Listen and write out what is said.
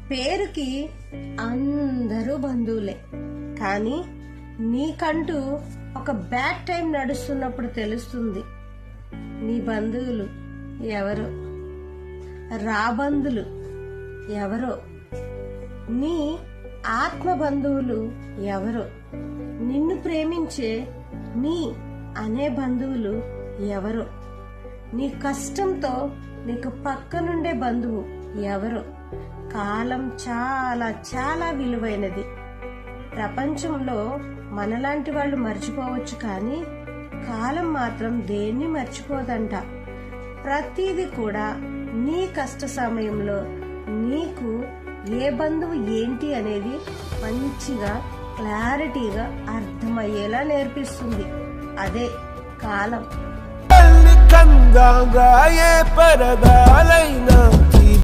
పేరుకి అందరూ బంధువులే, కానీ నీకంటూ ఒక బ్యాడ్ టైం నడుస్తున్నప్పుడు తెలుస్తుంది నీ బంధువులు ఎవరో, రాబంధులు ఎవరో, నీ ఆత్మ బంధువులు ఎవరో, నిన్ను ప్రేమించే నీ అనే బంధువులు ఎవరో, నీ కష్టంతో నీకు పక్కనుండే బంధువు ఎవరో. కాలం చాలా చాలా విలువైనది. ప్రపంచంలో మనలాంటి వాళ్ళు మర్చిపోవచ్చు, కానీ కాలం మాత్రం దేన్ని మర్చిపోదంట. ప్రతిదీ కూడా నీ కష్ట సమయంలో నీకు ఏ బంధువు ఏంటి అనేది మంచిగా క్లారిటీగా అర్థమయ్యేలా నేర్పిస్తుంది. అదే కాలం. కందాగా ఏ పరదాలైనా